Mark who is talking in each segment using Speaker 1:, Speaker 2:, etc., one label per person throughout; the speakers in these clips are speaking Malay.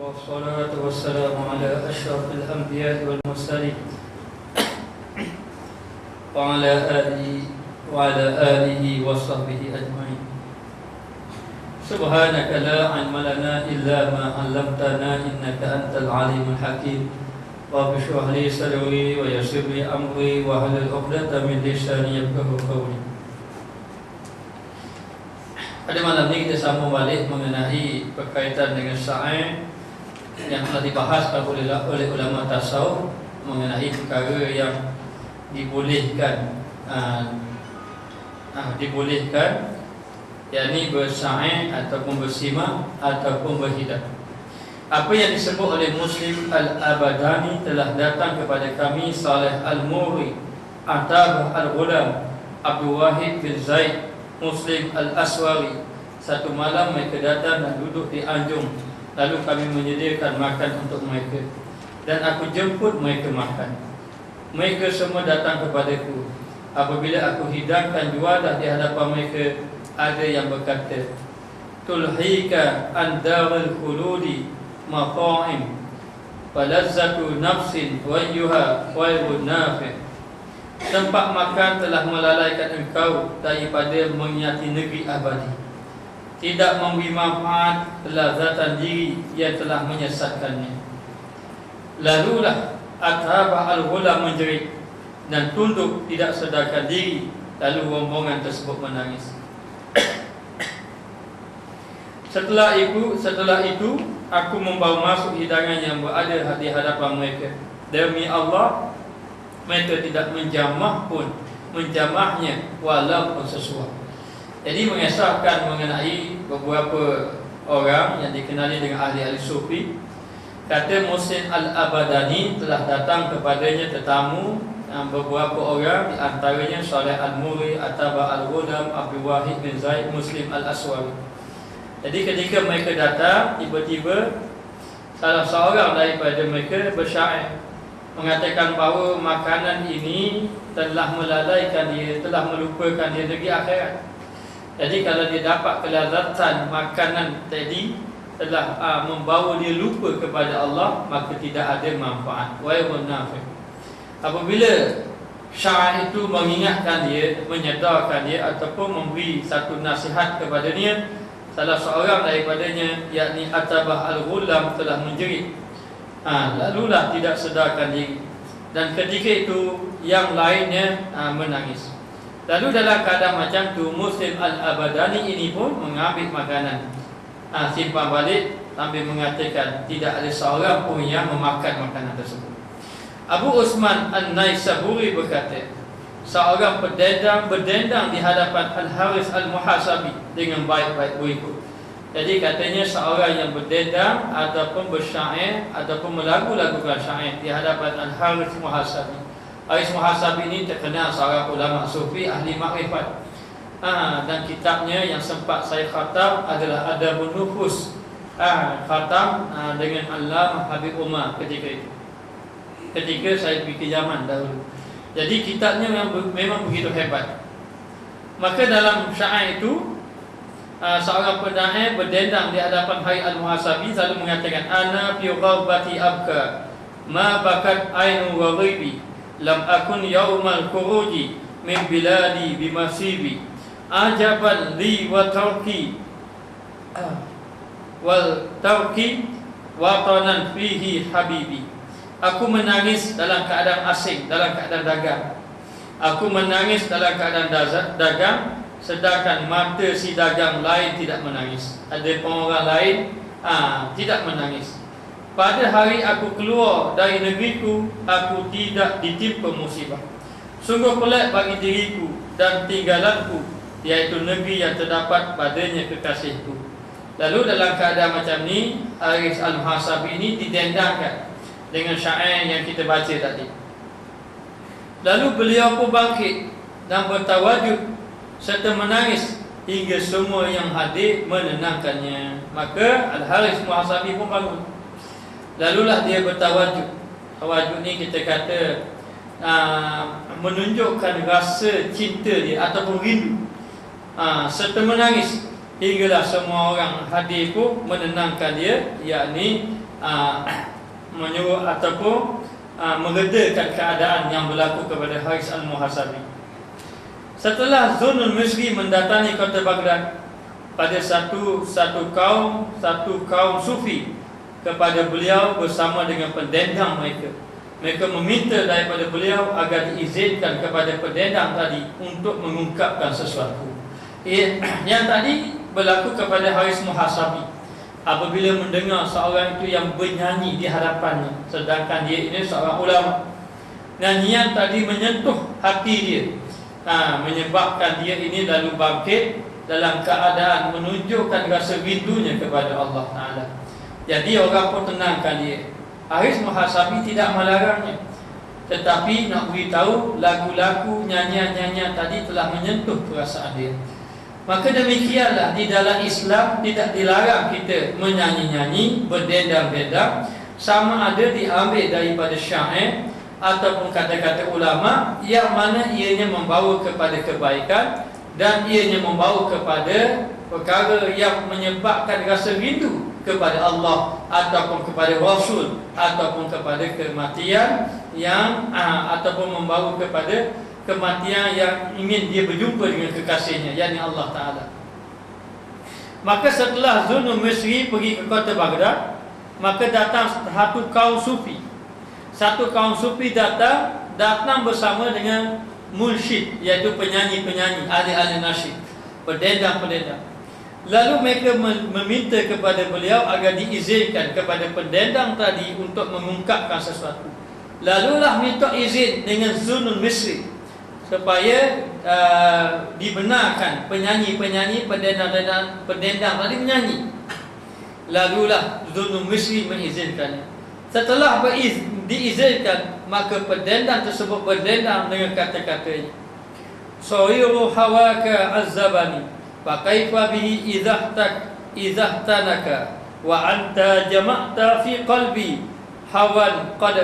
Speaker 1: والصلاة والسلام على أشرف الأنبياء والمرسلين وعلى آله وصحبه أجمعين. سبحانك لا علم لنا إلا ما علمتنا إنك أنت العليم الحكيم. رب اشرح لي صدري ويسر لي أمري واحلل عقدة من لساني يفقهوا قولي. Pada malam ini kita sambung balik mengenai berkaitan dengan sa'i yang telah dibahas oleh ulama tasawuf mengenai perkara yang dibolehkan yakni bersa'i ataupun bersimah ataupun berhidat. Apa yang disebut oleh Muslim Al-Abadani telah datang kepada kami Saleh Al-Muri, Atabah Al-Ghulam, Abdul Wahid bin Zaid, Muslim Al-Aswari. Satu malam mereka datang dan duduk di anjung. Lalu kami menyediakan makan untuk mereka, dan aku jemput mereka makan. Mereka semua datang kepadaku. Apabila aku hidangkan juadah di hadapan mereka, ada yang berkata, tulhika an daril khuludi maqa'im falazzatu nafsin wayyuha khairun nafi'. Tempat makan telah melalaikan engkau daripada mengingati negeri abadi. Tidak memberi manfaat kelazatan diri yang telah menyesatkannya. Lalulah Atabah Al-Ghulam menjerit dan tunduk tidak sedarkan diri. Lalu rombongan tersebut menangis. Setelah itu aku membawa masuk hidangan yang berada di hadapan mereka. Demi Allah, mereka tidak menjamahnya walaupun sesuatu. Jadi mengesahkan mengenai beberapa orang yang dikenali dengan ahli-ahli sufi. Kata Muslim Al-Abadani telah datang kepadanya tetamu beberapa orang, di antaranya Saleh Al-Muri, Atabah Al-Ghulam, Abdul Wahid bin Zaid, Muslim Al-Aswari. Jadi ketika mereka datang, tiba-tiba salah seorang daripada mereka bersyair mengatakan bahawa makanan ini telah melalaikan dia, telah melupakan dia negeri akhirat. Jadi kalau dia dapat kelazatan makanan tadi telah membawa dia lupa kepada Allah, maka tidak ada manfaat. Wairun nafi'. Apabila syair itu mengingatkan dia, menyedarkan dia ataupun memberi satu nasihat kepada dia, salah seorang daripadanya yakni Atabah Al-Ghulam telah menjerit. Lalulah tidak sedarkan diri. Dan ketika itu yang lainnya menangis. Lalu dalam keadaan macam tu, Muslim Al-Abadani ini pun mengambil makanan, simpan balik sambil mengatakan tidak ada seorang pun yang memakan makanan tersebut. Abu Usman An-Naisaburi berkata, seorang berdendang di hadapan Al-Haris Al-Muhasabi dengan baik-baik berikut. Jadi katanya seorang yang berdendang ataupun bersyair ataupun melagu-lagukan syair di hadapan Al-Haris Muhasabi. Haris Muhasabi ini terkenal seorang ulama sufi ahli makrifat. Dan kitabnya yang sempat saya khatam adalah Adabun Nufus. Khatam dengan Allamah Habib Umar ketika saya pergi ke Yaman dahulu. Jadi kitabnya memang begitu hebat. Maka dalam syair itu, seorang penyair berdendang di hadapan Haris Al-Muhasabi lalu mengatakan, ana fi gharbati abka ma bakat ainu wa ghibi lam akun yaumal khuruji min biladi bimasibi ajaban li wa tawki wal tawki watanan fihi habibi. Aku menangis dalam keadaan asing, dalam keadaan dagang. Aku menangis dalam keadaan dagang, sedangkan mata si dagang lain tidak menangis. Ada orang lain tidak menangis. Pada hari aku keluar dari negeriku, aku tidak ditimpa musibah. Sungguh pelik bagi diriku dan tinggalanku, iaitu negeri yang terdapat padanya kekasihku. Lalu dalam keadaan macam ni, Haris Al-Muhasabi ini didendangkan dengan syair yang kita baca tadi. Lalu beliau pun bangkit dan bertawajud serta menangis hingga semua yang hadir menenangkannya. Maka Al-Haris Muhasabi pun bangun. Lalulah dia bertawajud. Tawajud ni kita kata menunjukkan rasa cinta dia ataupun rindu, serta menangis hinggalah semua orang hadir pun menenangkan dia, yakni menyuruh ataupun meredakan keadaan yang berlaku kepada Haris Al-Muhasabi. Setelah Zunun Misri mendatangi kota Baghdad, pada satu kaum sufi kepada beliau bersama dengan pendendang mereka. Mereka meminta daripada beliau agar diizinkan kepada pendendang tadi untuk mengungkapkan sesuatu. Yang tadi berlaku kepada Haris Muhasabi apabila mendengar seorang itu yang bernyanyi di hadapannya, sedangkan dia ini seorang ulama. Nyanyian tadi menyentuh hati dia, menyebabkan dia ini lalu bangkit dalam keadaan menunjukkan rasa rindunya kepada Allah Ta'ala. Jadi orang pun tenangkan dia. Haris Muhasabi tidak melarangnya, tetapi nak beritahu lagu-lagu, nyanyian-nyanyian tadi telah menyentuh perasaan dia. Maka demikianlah di dalam Islam tidak dilarang kita menyanyi-nyanyi, berdendang-dendang, sama ada diambil daripada syair ataupun kata-kata ulama yang mana ianya membawa kepada kebaikan dan ianya membawa kepada perkara yang menyebabkan rasa rindu kepada Allah ataupun kepada Rasul ataupun kepada kematian yang ataupun membawa kepada kematian yang ingin dia berjumpa dengan kekasihnya, yakni Allah Ta'ala. Maka setelah Zunun Misri pergi ke kota Baghdad, maka datang satu kaum sufi. Satu kaum sufi datang bersama dengan munsyid, iaitu penyanyi-penyanyi, ahli-ahli nasyid, pendendang-pendendang. Lalu mereka meminta kepada beliau agar diizinkan kepada pendendang tadi untuk mengungkapkan sesuatu. Lalulah minta izin dengan Zunun Misri supaya dibenarkan penyanyi-penyanyi, pendendang tadi menyanyi. Lalulah Zunun Misri mengizinkannya. Setelah diizinkan, maka pendendang tersebut berdendang dengan kata-katanya, "Sawiru hawaka azzabani fa kaifa bihi idhahtanaka wa anta jama'ta fi qalbi hawan qad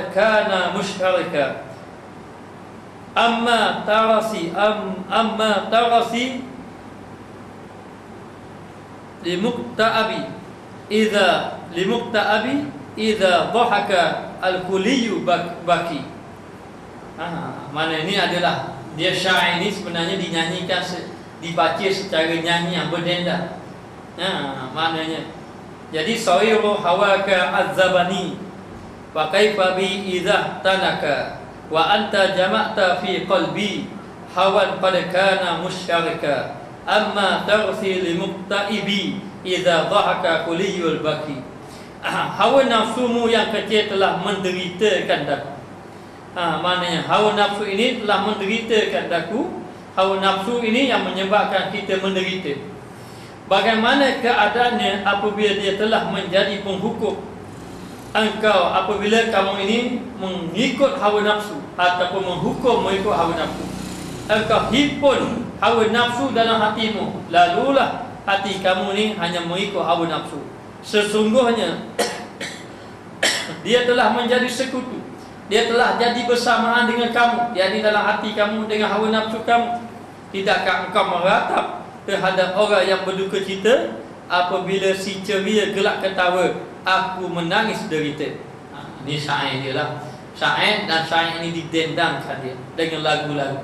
Speaker 1: kana mushtarika amma tarasi limukta'abi idza dhahaka al-kuliyyu baki." Mana ini adalah dia syair ini sebenarnya dinyanyikan, dibaca secara nyanyian berdendang. Maknanya jadi sawiru hawaka azzabani wa kaifa bi idza tanaka wa anta jama'ta fi qalbi hawan qad kana musyarika amma tarsi limuqtaibi idza dhahaka kuliyul baki. Hawa nafsumu yang kecil telah menderitakan daku. Maknanya hawa nafsu ini telah menderitakan daku. Hawa nafsu ini yang menyebabkan kita menderita. Bagaimana keadaannya apabila dia telah menjadi penghukum engkau, apabila kamu ini mengikut hawa nafsu ataupun menghukum mengikut hawa nafsu? Engkau himpun hawa nafsu dalam hatimu, lalulah hati kamu ini hanya mengikut hawa nafsu. Sesungguhnya dia telah menjadi sekutu, dia telah jadi bersamaan dengan kamu, yakni dalam hati kamu dengan hawa nafsu kamu. Tidakkah engkau meratap terhadap orang yang berduka cita apabila si ceria gelak ketawa, aku menangis derita? Ini syair dia lah. Syair, dan syair ini didendangkan dia dengan lagu-lagu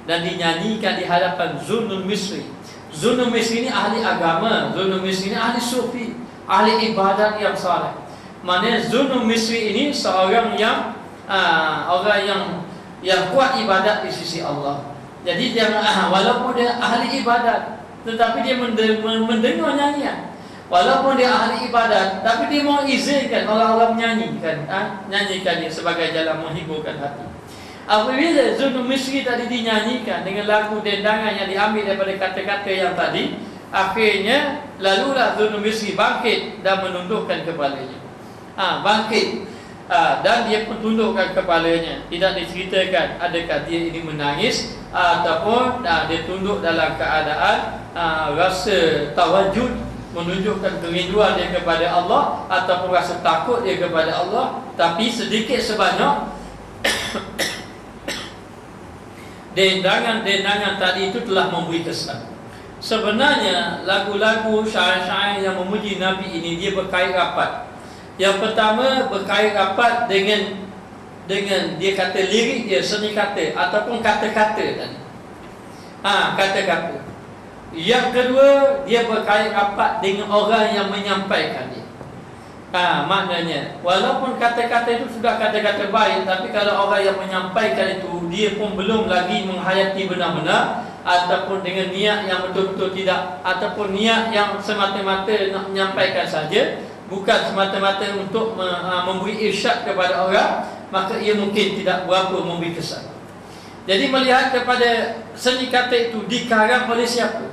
Speaker 1: dan dinyanyikan di hadapan Zunun Misri. Zunun Misri ini ahli agama, Zunun Misri ini ahli sufi, ahli ibadat yang saleh. Maknanya Zunun Misri ini seorang yang orang yang kuat ibadat di sisi Allah. Jadi dia walaupun dia ahli ibadat, tetapi dia mendengar nyanyian. Walaupun dia ahli ibadat, tapi dia mau izinkan orang-orang menyanyikan, nyanyikan dia sebagai jalan menghiburkan hati. Apabila Zunun Misri tadi dinyanyikan dengan lagu dendangan yang diambil daripada kata-kata yang tadi, akhirnya lalulah Zunun Misri bangkit dan menundukkan kepalanya. Bangkit dan dia pun tundukkan kepalanya. Tidak diceritakan adakah dia ini menangis ataupun dia tunduk dalam keadaan rasa tawajud, menunjukkan kerinduan dia kepada Allah, ataupun rasa takut dia kepada Allah. Tapi sedikit sebanyak dendangan tadi itu telah memberi kesan. Sebenarnya lagu-lagu syair-syair yang memuji Nabi ini dia berkait rapat Yang pertama berkait rapat dengan dia kata lirik dia, seni kata ataupun kata-kata tadi. Kata-kata. Yang kedua, dia berkait rapat dengan orang yang menyampaikan dia. Maknanya walaupun kata-kata itu sudah kata-kata baik, tapi kalau orang yang menyampaikan itu dia pun belum lagi menghayati benar-benar, ataupun dengan niat yang betul-betul tidak, ataupun niat yang semata-mata nak menyampaikan saja, bukan semata-mata untuk memberi irsyad kepada orang, maka ia mungkin tidak berapa memberi kesan. Jadi melihat kepada seni kata itu dikarang oleh siapa?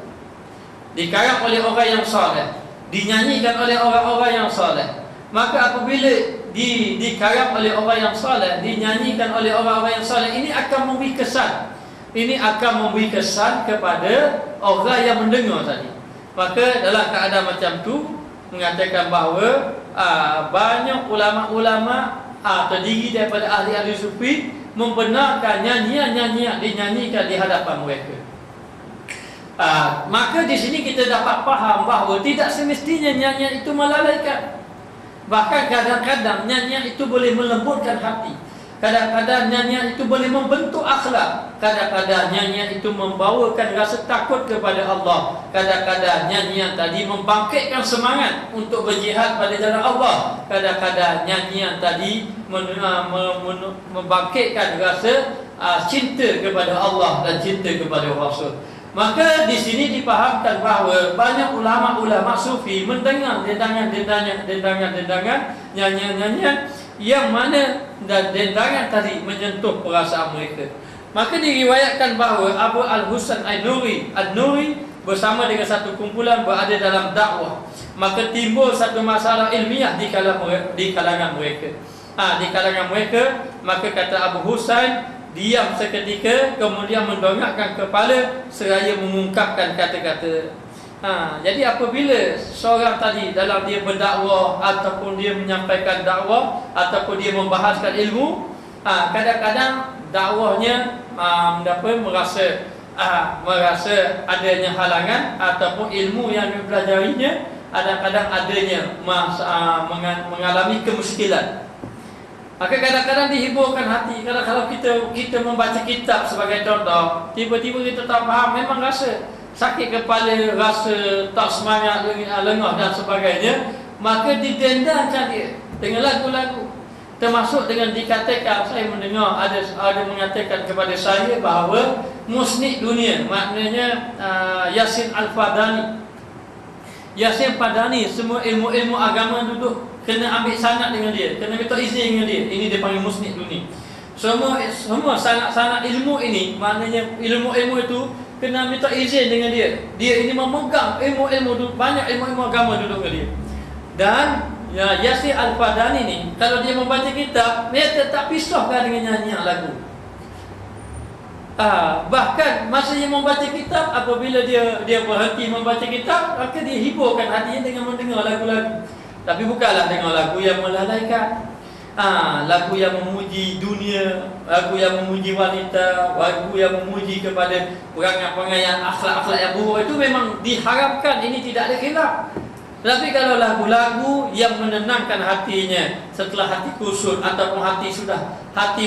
Speaker 1: Dikarang oleh orang yang soleh, dinyanyikan oleh orang-orang yang soleh. Maka apabila dikarang oleh orang yang soleh, dinyanyikan oleh orang-orang yang soleh, ini akan memberi kesan. Ini akan memberi kesan kepada orang yang mendengar tadi. Maka dalam keadaan macam tu mengatakan bahawa banyak ulama-ulama terdiri daripada ahli-ahli sufi membenarkan nyanyian-nyanyian dinyanyikan di hadapan mereka. Maka di sini kita dapat faham bahawa tidak semestinya nyanyian itu melalaikan. Bahkan kadang-kadang nyanyian itu boleh melembutkan hati. Kadang-kadang nyanyian itu boleh membentuk akhlak. Kadang-kadang nyanyian itu membawakan rasa takut kepada Allah. Kadang-kadang nyanyian tadi membangkitkan semangat untuk berjihad pada jalan Allah. Kadang-kadang nyanyian tadi membangkitkan rasa cinta kepada Allah dan cinta kepada Rasul. Maka di sini dipahamkan bahawa banyak ulama-ulama sufi mendengar dendangan-dendangan, nyanyian-nyanyian yang mana dan dendangan tadi menyentuh perasaan mereka. Maka diriwayatkan bahawa Abu Al-Husain An-Nuri bersama dengan satu kumpulan berada dalam dakwah. Maka timbul satu masalah ilmiah di kalangan mereka. Di kalangan mereka, maka kata Abu Husain diam seketika, kemudian mendongakkan kepala seraya mengungkapkan kata-kata. Jadi apabila seorang tadi dalam dia berdakwah ataupun dia menyampaikan dakwah ataupun dia membahaskan ilmu, kadang-kadang dakwahnya merasa adanya halangan, ataupun ilmu yang dipelajarinya kadang-kadang adanya mengalami kemuskilan. Maka kadang-kadang dihiburkan hati. Kalau kita membaca kitab sebagai contoh, tiba-tiba kita tak faham, memang rasa sakit kepala, rasa tak semangat, lengah dan sebagainya, maka didendangkan dia dengan lagu-lagu. Termasuk dengan dikatakan, saya mendengar ada mengatakan kepada saya bahawa musnik dunia, maknanya Yasin Al-Fadani, semua ilmu-ilmu agama duduk kena ambil sanad dengan dia, kena minta izin dengan dia. Ini dia panggil musnik dunia. Semua sanad-sanad ilmu ini, maknanya ilmu-ilmu itu kena minta izin dengan dia. Dia ini memegang ilmu-ilmu, banyak ilmu-ilmu agama duduk dengan dia. Dan Yasin Al-Fadani ni, kalau dia membaca kitab, dia tetap pisahkan dengan nyanyian lagu. Bahkan masa dia membaca kitab, apabila dia berhenti membaca kitab, maka dia hiburkan hatinya dengan mendengar lagu-lagu. Tapi bukanlah dengan lagu yang melalaikan, lagu yang memuji dunia, lagu yang memuji wanita, lagu yang memuji kepada perangai-perangai yang akhlak-akhlak yang buruk. Itu memang diharamkan, ini tidak ada khilaf. Tapi kalau lagu-lagu yang menenangkan hatinya setelah hati kusut, ataupun hati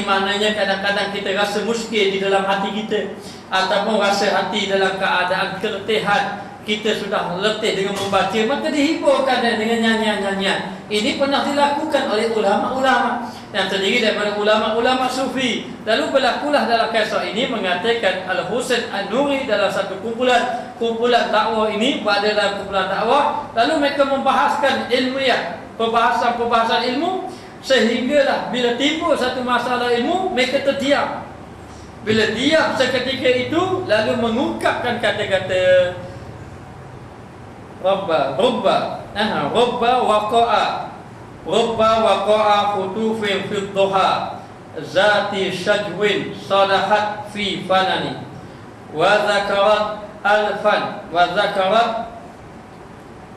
Speaker 1: maknanya kadang-kadang kita rasa muskil di dalam hati kita, ataupun rasa hati dalam keadaan keletihan, kita sudah letih dengan membaca, maka dihiburkan dengan nyanyian-nyanyian. Ini pernah dilakukan oleh ulama-ulama yang terdiri daripada ulama-ulama sufi. Lalu berlakulah dalam kisah ini mengatakan Al-Husain An-Nuri dalam satu kumpulan dakwah ini, berada dalam kumpulan dakwah, lalu mereka membahaskan ilmiah, perbahasan ilmu, sehinggalah bila timbul satu masalah ilmu, mereka terdiam. Bila diam seketika itu, lalu mengungkapkan kata-kata Rubba waqa'a khutufin fi dhuha zati shajwin salahat fi fanani wa zakarat alfan wa zakarat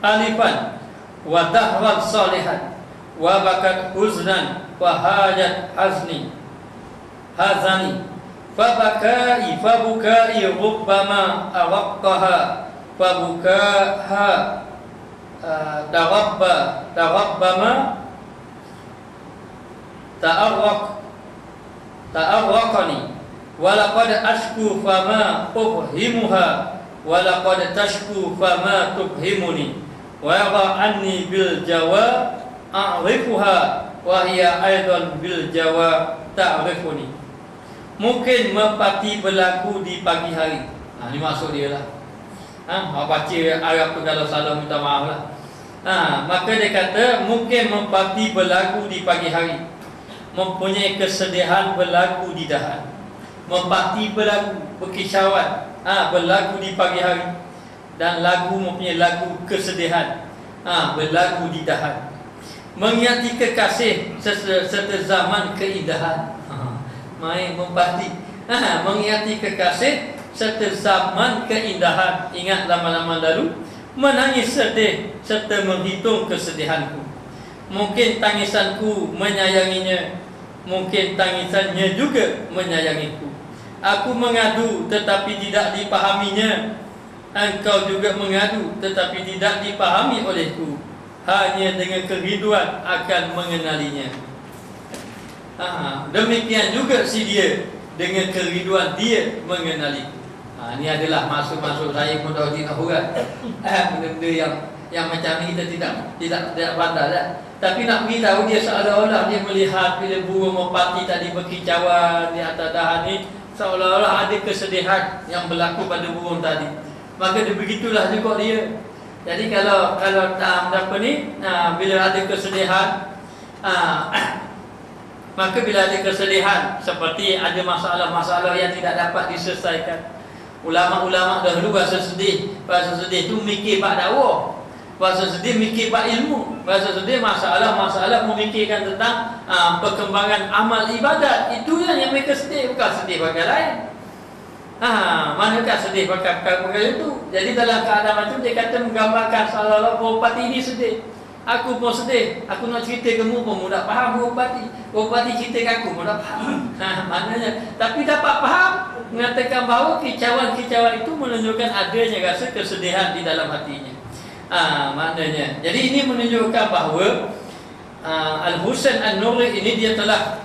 Speaker 1: alifan wa dahrat salihan wa bakat huznan wa hajat hazani fabukai rubbama awaqaha fabukaha tarabbama ta'arraqani wa laqad ashku fama ufhimuha wa laqad tashku fama tufhimuni wa yara anni bil jawab a'rifuha wa hiya aidan bil jawab ta'rifuni. Mungkin merpati berlaku di pagi hari. Ini maksud dia lah. Baca Arab tu kalau salah minta maaf lah. Maka dia kata mungkin merpati berlaku di pagi hari, mempunyai kesedihan berlaku di dahan. Merpati berlaku, berkicauan, berlaku di pagi hari. Dan lagu mempunyai lagu kesedihan, berlaku di dahan. Mengiati kekasih serta zaman keindahan. Main merpati, mengiati kekasih serta zaman keindahan. Ingat lama-lama lalu, menangis sedih serta menghitung kesedihanku. Mungkin tangisanku menyayanginya, mungkin tangisannya juga menyayangiku. Aku mengadu tetapi tidak dipahaminya, engkau juga mengadu tetapi tidak dipahami olehku. Hanya dengan kerinduan akan mengenalinya. Demikian juga si dia, dengan kerinduan dia mengenaliku. Ini adalah maksud-maksud saya Muhyiddin Hurat. Benda-benda yang macam ni kita tidak pandai lah. Tapi nak beritahu dia seolah-olah dia melihat bila burung merpati tadi berkicauan di atas dahan ni, seolah-olah ada kesedihan yang berlaku pada burung tadi. Maka begitulah juga dia. Jadi kalau apa ni, bila ada kesedihan, maka bila ada kesedihan seperti ada masalah-masalah yang tidak dapat diselesaikan. Ulama-ulama dahulu bahasa sedih tu mikir bab dakwah, bahasa sedih mikir bab ilmu, bahasa sedih masalah-masalah memikirkan tentang perkembangan amal ibadat. Itu yang mereka sedih, bukan sedih bagai lain. Manakah sedih perkara itu? Jadi dalam keadaan macam dia kata menggambarkan seolah-olah merpati ini sedih. Aku pun sedih. Aku nak cerita ke mu pun tak faham merpati. Merpati cerita ke aku pun tak faham. Maknanya, tapi dapat faham, mengatakan bahawa kicauan-kicauan itu menunjukkan adanya rasa kesedihan di dalam hatinya. Maknanya, jadi ini menunjukkan bahawa Al-Husain An-Nuri ini dia telah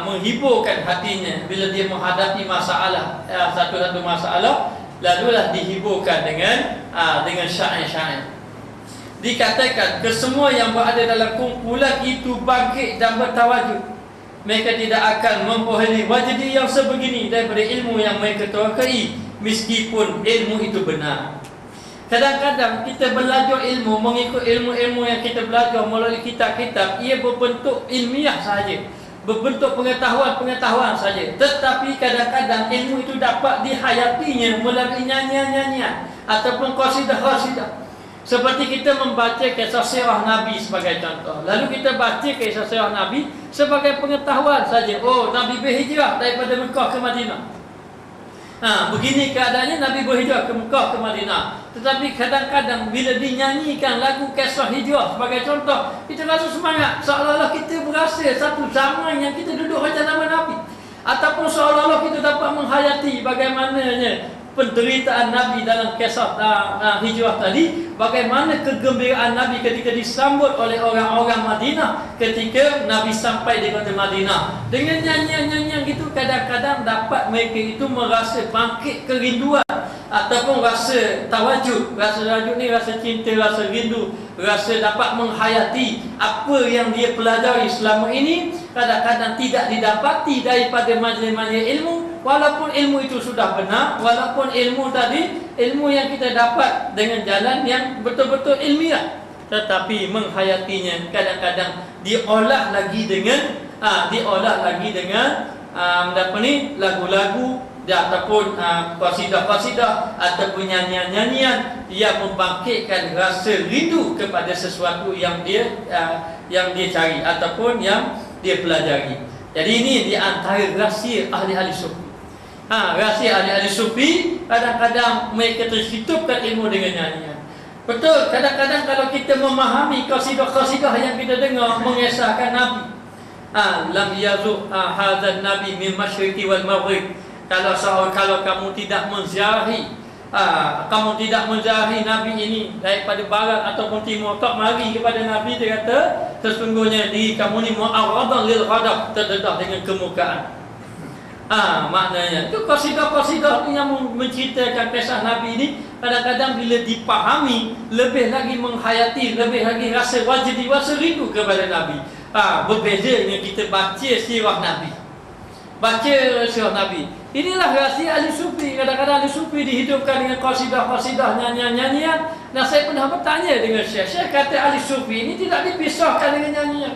Speaker 1: menghiburkan hatinya bila dia menghadapi masalah, satu-satu masalah, lalulah dihiburkan dengan syair-syair. Dikatakan kesemua yang berada dalam kumpulan itu bangkit dan bertawajuk. Mereka tidak akan memperoleh wajdi yang sebegini daripada ilmu yang mereka tawakai, meskipun ilmu itu benar. Kadang-kadang kita belajar ilmu, mengikut ilmu-ilmu yang kita belajar melalui kitab-kitab, ia berbentuk ilmiah sahaja, berbentuk pengetahuan-pengetahuan saja. Tetapi kadang-kadang ilmu itu dapat dihayatinya melalui nyanyian-nyanyian ataupun qasidah-qasidah. Seperti kita membaca kisah sirah Nabi sebagai contoh, lalu kita baca kisah sirah Nabi sebagai pengetahuan saja. Oh, Nabi berhijrah daripada Mekah ke Madinah. Begini keadaannya Nabi berhijrah ke Mekah ke Madinah. Tetapi kadang-kadang bila dinyanyikan lagu kisah hijrah sebagai contoh, kita rasa semangat, seolah-olah kita berasa satu zaman yang kita duduk macam zaman Nabi, ataupun seolah-olah kita dapat menghayati bagaimananya penderitaan Nabi dalam kisah hijrah tadi, bagaimana kegembiraan Nabi ketika disambut oleh orang-orang Madinah ketika Nabi sampai di kota Madinah. Dengan nyanyian-nyanyian gitu, kadang-kadang dapat mereka itu merasa bangkit kerinduan ataupun rasa tawajud. Rasa tawajud ni rasa cinta, rasa rindu, rasa dapat menghayati apa yang dia pelajari selama ini, kadang-kadang tidak didapati daripada majlis-majlis ilmu. Walaupun ilmu itu sudah benar, walaupun ilmu tadi, ilmu yang kita dapat dengan jalan yang betul-betul ilmiah, tetapi menghayatinya kadang-kadang diolah lagi dengan lagu-lagu ataupun qasidah-qasidah ataupun nyanyian-nyanyian yang membangkitkan rasa rindu kepada sesuatu yang dia cari ataupun yang dia pelajari. Jadi ini di antara rahsia ahli-ahli sufi. Rahsia ahli-ahli sufi, kadang-kadang mereka tersitupkan ilmu dengan nyanyian. Betul, kadang-kadang kalau kita memahami qasidah-qasidah yang kita dengar mengesahkan Nabi, lam yazuq hadzal nabi min masyriqi wal maghrib. Kalau kamu tidak menziarahi kamu tidak menjarahi Nabi ini daripada barat ataupun timur, tak mari kepada Nabi. Dia kata sesungguhnya diri kamu ni mu'arradan lil ghadab, terdedah dengan kemukaan. Maknanya itu qasidah-qasidah yang menceritakan kisah Nabi ini kadang-kadang bila dipahami lebih lagi menghayati, lebih lagi rasa wajib, rasa rindu kepada Nabi. Berbeza dengan kita baca sirah Nabi. Baca sirah Nabi. Inilah rahsia ahli sufi. Kadang-kadang ahli sufi dihidupkan dengan qasidah-qasidah, nyanyian-nyanyian. Dan saya pernah bertanya dengan Syekh kata ahli sufi ini tidak dipisahkan dengan nyanyian.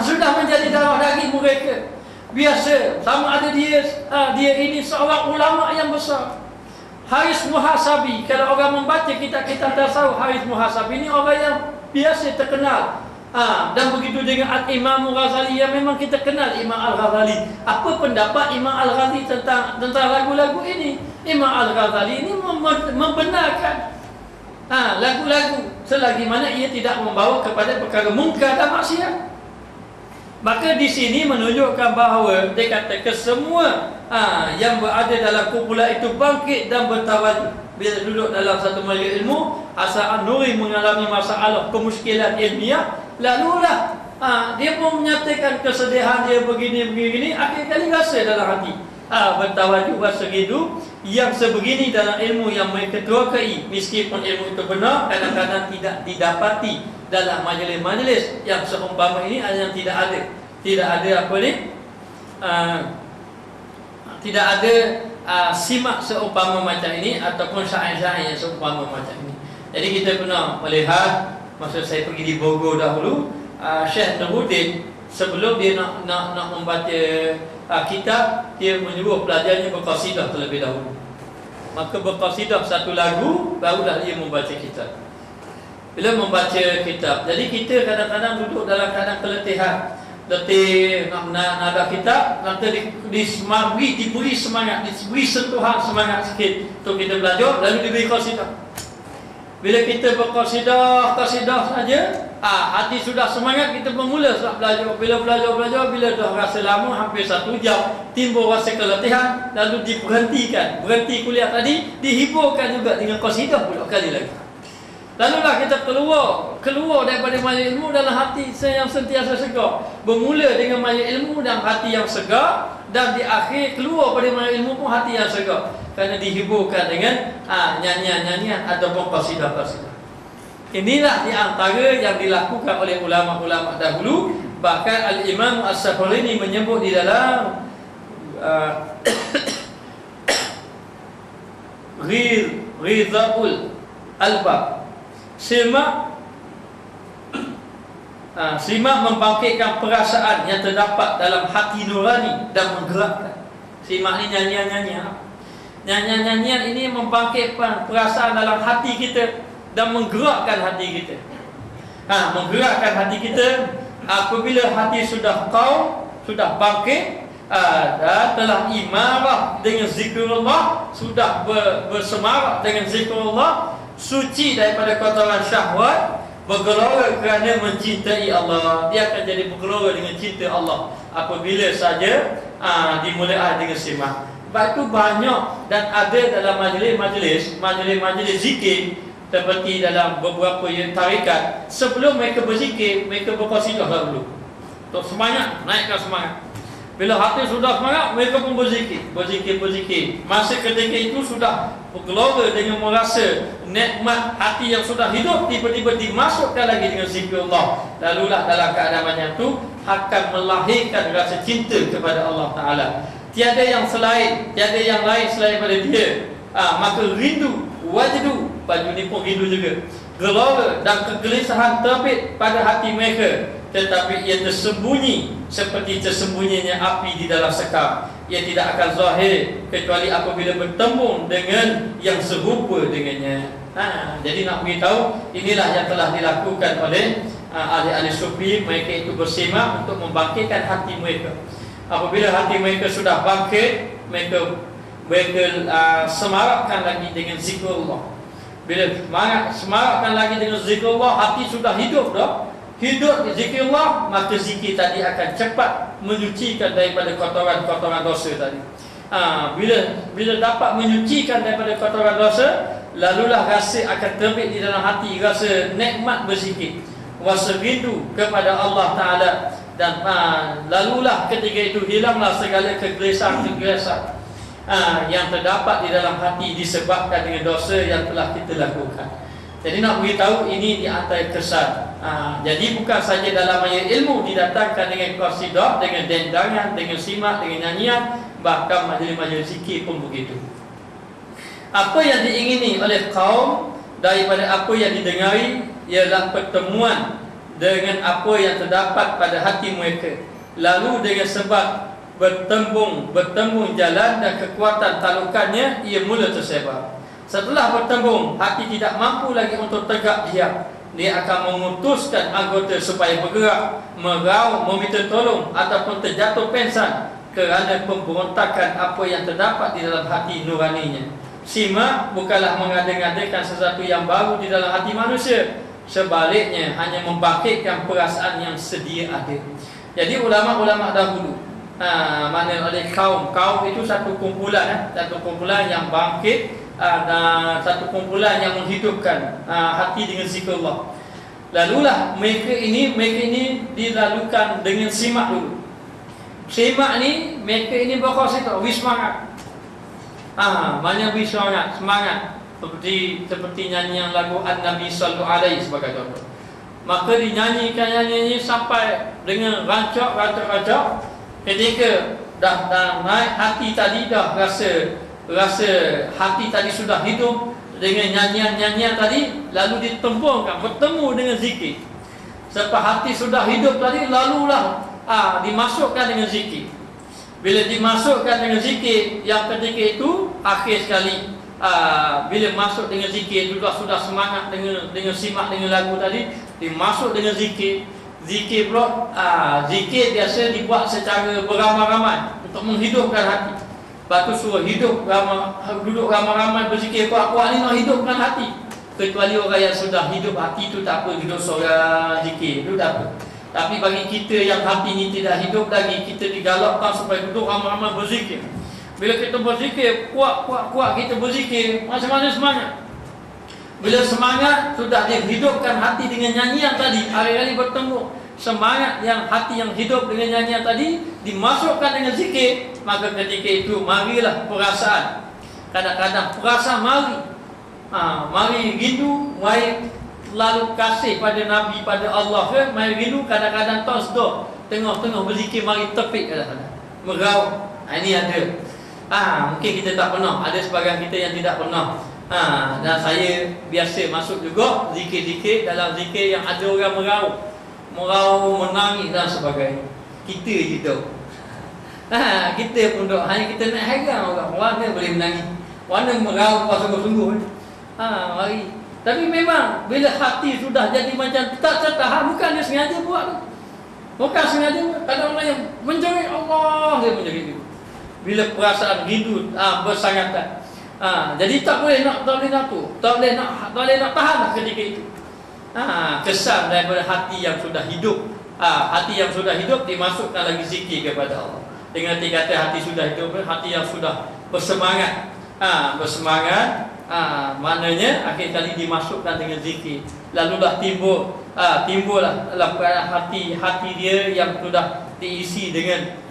Speaker 1: Sudah menjadi darah daging mereka. Biasa, sama ada dia ini seorang ulama yang besar, Haris Muhasabi. Kalau orang membaca kitab-kitab tasawuf, Haris Muhasabi ini orang yang biasa terkenal. Dan begitu dengan Imam Ghazali yang memang kita kenal Imam Al-Ghazali. Apa pendapat Imam Al-Ghazali tentang lagu-lagu ini? Imam Al-Ghazali ini membenarkan lagu-lagu selagi mana ia tidak membawa kepada perkara mungkar dan maksiat. Maka di sini menunjukkan bahawa dia kata kesemua yang berada dalam kumpulan itu bangkit dan bertawaduk. Bila duduk dalam satu majlis ilmu, Hasan An-Nuri mengalami masalah kemusykilan ilmiah, lalulah dia pun menyatakan kesedihan dia begini, akhir kali rasa dalam hati bertawaduk, rasa rindu yang sebegini dalam ilmu yang mereka tuakai. Meskipun ilmu itu benar, kadang-kadang tidak didapati dalam majlis-majlis yang seumpama ini, yang tidak ada apa ni, tidak ada simak seumpama macam ini ataupun syair-syair yang seumpama macam ini. Jadi kita pernah melihat masa saya pergi di Bogor dahulu, Syekh Nuruddin sebelum dia nak membaca kitab, dia menyuruh pelajarnya berqasidah terlebih dahulu. Maka berqasidah satu lagu, barulah dia membaca kitab. Bila membaca kitab, jadi kita kadang-kadang duduk dalam keadaan keletihan, letih nak ada kitab, nanti diberi semangat, diberi sentuhan semangat sikit untuk kita belajar, lalu diberi qasidah. Bila kita berqasidah saja, hati sudah semangat, kita bermula belajar. Bila belajar, bila dah rasa lama, hampir 1 jam, timbul rasa keletihan, lalu berhenti kuliah tadi, dihiburkan juga dengan qasidah pula kali lagi. Lalulah kita keluar daripada majlis ilmu dalam hati yang sentiasa segar. Bermula dengan majlis ilmu dan hati yang segar, dan di akhir keluar pada majlis ilmu pun hati yang segar, kerana dihiburkan dengan nyanyian-nyanyian ataupun qasidah-qasidah. Inilah di antara yang dilakukan oleh ulama-ulama dahulu. Bahkan Al-Imam As-Safarini menyebut di dalam Ridhaul Albab, simak membangkitkan perasaan yang terdapat dalam hati nurani dan menggerakkan. Simak ni nyanyian-nyanyian ini membangkitkan perasaan dalam hati kita dan menggerakkan hati kita. Menggerakkan hati kita apabila hati sudah bangkit dan telah imarah dengan zikrullah, sudah bersemarak dengan zikrullah, suci daripada kotoran syahwat, bergelora kerana mencintai Allah. Dia akan jadi bergelora dengan cinta Allah apabila saja dimulai dengan simak. Sebab itu banyak dan ada dalam majlis zikir, seperti dalam beberapa tarikat, sebelum mereka berzikir, mereka berqasidah dahulu untuk semangat, naikkan semangat. Bila hati sudah semangat, mereka pun berzikir. Masa ketika itu sudah bergelora dengan merasa nikmat hati yang sudah hidup, tiba-tiba dimasukkan lagi dengan zikrullah. Lalulah dalam keadaan macam itu akan melahirkan rasa cinta kepada Allah Ta'ala. Tiada yang lain selain pada dia. Maka rindu, wajdu, baju ni pun rindu juga, gelora dan kegelisahan terbit pada hati mereka. Tetapi ia tersembunyi seperti tersembunyinya api di dalam sekam. Ia tidak akan zahir kecuali apabila bertemu dengan yang serupa dengannya. Jadi nak beritahu, inilah yang telah dilakukan oleh ahli-ahli sufi. Mereka itu bersemak untuk membangkitkan hati mereka. Apabila hati mereka sudah bangkit, mereka semarakkan lagi dengan zikrullah. Bila semarakkan lagi dengan zikrullah, hati sudah hidup dah. Hidup di zikrullah, maka zikir tadi akan cepat menyucikan daripada kotoran-kotoran dosa tadi. Bila dapat menyucikan daripada kotoran dosa, lalulah rasa akan terbit di dalam hati, rasa nikmat berzikir, rasa rindu kepada Allah Ta'ala. Dan lalulah ketika itu hilanglah segala kegelisahan yang terdapat di dalam hati disebabkan dengan dosa yang telah kita lakukan. Jadi nak beritahu ini di antara kesan. Jadi bukan saja dalam ayat ilmu didatangkan dengan qasidah, dengan dendangan, dengan simak, dengan nyanyian, bahkan majlis-majlis zikir pun begitu. Apa yang diingini oleh kaum daripada apa yang didengari ialah pertemuan dengan apa yang terdapat pada hati mereka. Lalu dengan sebab bertembung jalan dan kekuatan talukannya, ia mula tersebar. Setelah bertembung, hati tidak mampu lagi untuk tegak diam. Dia akan mengutuskan anggota supaya bergerak, meraup, meminta tolong ataupun terjatuh pingsan kerana pemberontakan apa yang terdapat di dalam hati nuraninya. Simak bukanlah mengada-ngadakan sesuatu yang baru di dalam hati manusia. Sebaliknya hanya membangkitkan perasaan yang sedia ada. Jadi ulama-ulama dahulu, mana oleh kaum itu satu kumpulan yang bangkit, dan satu kumpulan yang menghidupkan hati dengan zikrullah. Lalulah mereka ini dilalukan dengan simak dulu. Simak ni mereka ini berkhasiat semangat. Mana semangat seperti nyanyian lagu An-Nabi Sallallahu Alaihi sebagai contoh. Maka dinyanyikan nyanyi sampai dengan rancak. Ketika dah naik hati tadi, dah rasa hati tadi sudah hidup dengan nyanyian tadi, lalu ditembungkan bertemu dengan zikir. Sebab hati sudah hidup tadi, lalulah dimasukkan dengan zikir. Bila dimasukkan dengan zikir, yang ketika itu akhir sekali, bila masuk dengan zikir itu sudah semangat dengan simak dengan lagu tadi, dimasuk dengan zikir pula. Zikir biasa dibuat secara beramai-ramai untuk menghidupkan hati. Lepas tu suruh duduk ramai-ramai berzikir kuat-kuat ni nak hidupkan hati. Kecuali orang yang sudah hidup hati tu tak apa, duduk seorang zikir tu tak apa. Tapi bagi kita yang hati ni tidak hidup lagi, kita digalakkan supaya duduk ramai-ramai berzikir. Bila kita berzikir, kuat kita berzikir, macam-macam semangat. Bila semangat sudah dihidupkan hati dengan nyanyian tadi, hari-hari bertemu semangat yang hati yang hidup dengan nyanyian tadi dimasukkan dengan zikir, maka ketika itu marilah perasaan. Kadang-kadang perasaan mari rindu, mari lalu kasih pada Nabi, pada Allah ke, mari rindu. Kadang-kadang tasdor tengah-tengah berzikir, mari tepik kadang-kadang meraup. Ini ada. Mungkin kita tak pernah, ada sebagian kita yang tidak pernah. Dan saya biasa masuk juga zikir-zikir. Dalam zikir yang ada orang meraup, menangis dan sebagainya. Kita je tahu. Kita pun dok, hanya kita nak heran orang mana boleh menangis, mana meraup sungguh-sungguh. Mari. Tapi memang bila hati sudah jadi macam tak tertahan, bukan dia sengaja buat tu. Bukan sengaja. Kadang orang yang menjerit Allah, dia menjerit itu. Bila perasaan rindu bersangatan. Jadi tak boleh nak tahan ketika itu. Kesan daripada hati yang sudah hidup. Hati yang sudah hidup dimasukkan lagi zikir kepada Allah. Dengan kata hati sudah hidup, hati yang sudah bersemangat. Maknanya akhir kali dimasukkan dengan zikir. Lalulah timbullah dalam hati dia yang sudah diisi dengan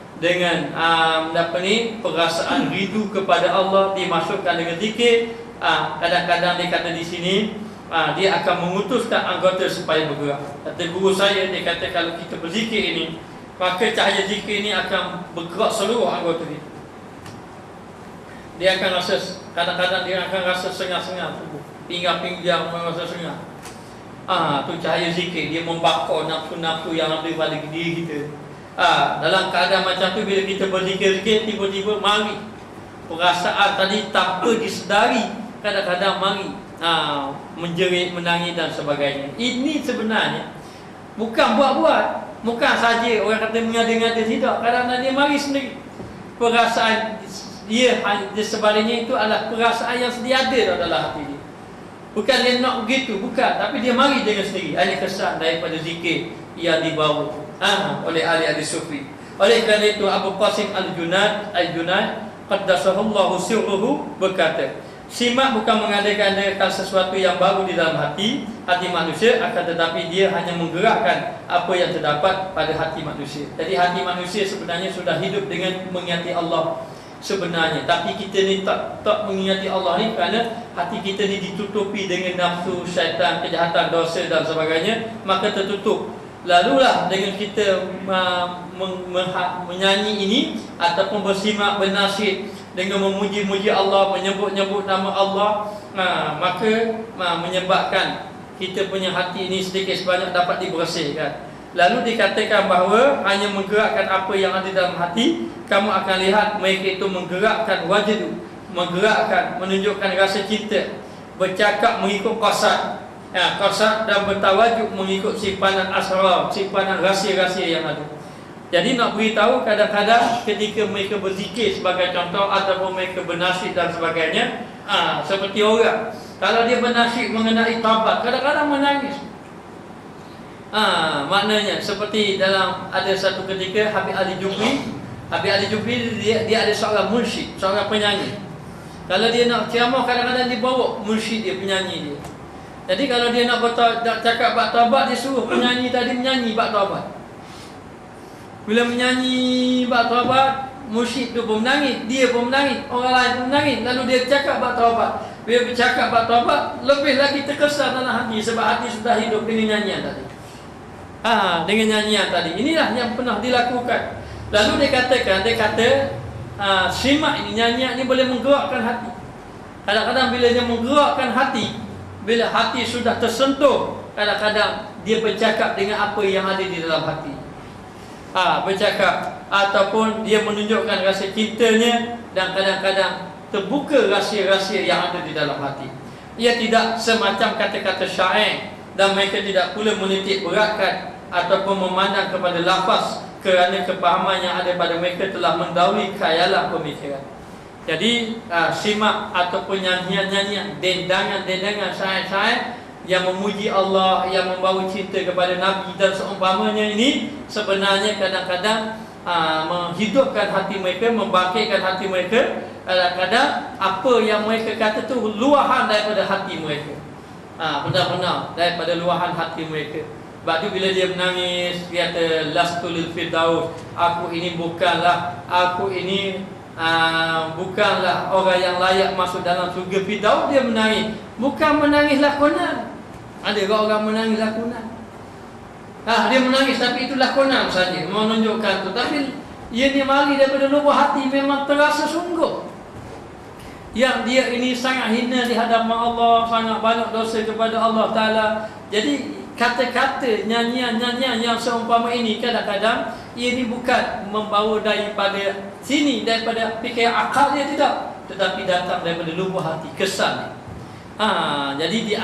Speaker 1: perasaan rindu kepada Allah, dimasukkan dengan zikir. Kadang-kadang dia kata di sini, dia akan mengutuskan anggota supaya bergerak. Kata guru saya, dia kata kalau kita berzikir ini, maka cahaya zikir ini akan bergerak seluruh anggota kita. Dia akan rasa, kadang-kadang dia akan rasa sengah-sengah tubuh, pinggang merasa sengah. Tu cahaya zikir, dia membakar nafsu-nafsu yang ada pada diri kita. Dalam keadaan macam tu, bila kita berzikir-zikir, tiba-tiba mari perasaan tadi tanpa disedari, kadang-kadang mari menjerit, menangis dan sebagainya. Ini sebenarnya bukan buat-buat, bukan saja orang kata mengada-ngada, tidak. Kadang-kadang dia mari sendiri. Perasaan dia sebaliknya itu adalah perasaan yang sedia ada dalam hati dia. Bukan dia nak begitu, bukan, tapi dia mari dengan sendiri. Ini kesan daripada zikir yang dibawa oleh ahli-ahli sufi. Oleh kerana itu Abu Qasim Al-Junaid qaddasahullahu sirruhu berkata, simak bukan mengadakan sesuatu yang baru di dalam hati manusia, akan tetapi dia hanya menggerakkan apa yang terdapat pada hati manusia. Jadi hati manusia sebenarnya sudah hidup dengan mengingati Allah sebenarnya, tapi kita ni tak mengingati Allah ni kerana hati kita ni ditutupi dengan nafsu, syaitan, kejahatan, dosa dan sebagainya, maka tertutup. Lalulah dengan kita menyanyi ini ataupun bersimak bernasyid dengan memuji-muji Allah, menyebut-nyebut nama Allah, maka menyebabkan kita punya hati ini sedikit sebanyak dapat dibersihkan. Lalu dikatakan bahawa hanya menggerakkan apa yang ada dalam hati. Kamu akan lihat mereka itu menggerakkan wajdu, menggerakkan, menunjukkan rasa cinta, bercakap mengikut qasad, qasad dan bertawajuk mengikut simpanan asrar, simpanan rahsia-rahsia yang ada. Jadi nak beritahu, kadang-kadang ketika mereka berzikir sebagai contoh ataupun mereka bernasyid dan sebagainya, seperti orang kalau dia bernasyid mengenai taubat, kadang-kadang menangis. Maknanya seperti dalam ada satu ketika Habib Ali Jufri dia ada seorang mursyid, seorang penyanyi. Kalau dia nak ceramah, kadang-kadang dia bawa mursyid dia, penyanyi dia. Jadi kalau dia nak cakap bab taubat, dia suruh penyanyi tadi menyanyi bab taubat. Bila menyanyi bab taubat, mursyid tu pun menangis, dia pun menangis, orang lain pun menangis. Lalu dia cakap bab taubat. Bila bercakap bab taubat, lebih lagi terkesan dalam hati, sebab hati sudah hidup dengan nyanyian tadi. Dengan nyanyian tadi. Inilah yang pernah dilakukan. Lalu dia kata simak ini, nyanyian ini boleh menggerakkan hati. Kadang-kadang bila dia menggerakkan hati, bila hati sudah tersentuh, kadang-kadang dia bercakap dengan apa yang ada di dalam hati. Bercakap ataupun dia menunjukkan rasa cintanya, dan kadang-kadang terbuka rahsia-rahsia yang ada di dalam hati. Ia tidak semacam kata-kata syair, dan mereka tidak pula menitik beratkan ataupun memandang kepada lafaz, kerana kepahaman yang ada pada mereka telah mendahului khayalan pemikiran. Jadi simak ataupun nyanyian-nyanyian, dendangan-dendangan, syair-syair yang memuji Allah, yang membawa cinta kepada Nabi dan seumpamanya ini, sebenarnya kadang-kadang menghidupkan hati mereka, membangkitkan hati mereka. Kadang-kadang apa yang mereka kata tu luahan daripada hati mereka, benar-benar daripada luahan hati mereka. Sebab tu bila dia menangis, dia kata lastul firdaus, aku ini bukanlah orang yang layak masuk dalam surga firdaus. Dia menangis, bukan menangis lakonan. Ada orang menangis lakonan. Dia menangis tapi itu lakonan saja, menunjukkan tu. Tapi ia ni mari daripada lubuk hati, memang terasa sungguh yang dia ini sangat hina di hadapan Allah, sangat banyak dosa kepada Allah Ta'ala. Jadi kata-kata, nyanyian-nyanyian yang seumpama ini, kadang-kadang ia ni bukan membawa daripada sini, daripada fikir akal dia, tidak, tetapi datang daripada lubuk hati, kesan. Jadi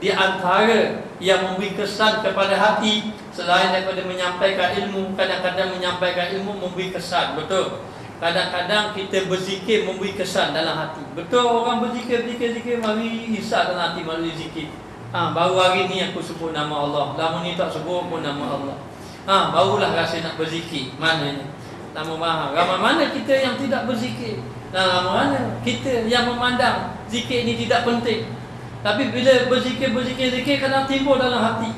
Speaker 1: di antara yang memberi kesan kepada hati, selain daripada menyampaikan ilmu, kadang-kadang menyampaikan ilmu memberi kesan, betul. Kadang-kadang kita berzikir memberi kesan dalam hati. Betul, orang berzikir mari hisap dalam hati melalui zikir. Baru hari ni aku sebut nama Allah, lama ni tak sebut pun nama Allah. Barulah rasa nak berzikir. Maknanya lama mahal. Ramai mana kita yang tidak berzikir, dan lama mana kita yang memandang zikir ini tidak penting. Tapi bila berzikir kadang timbul dalam hati.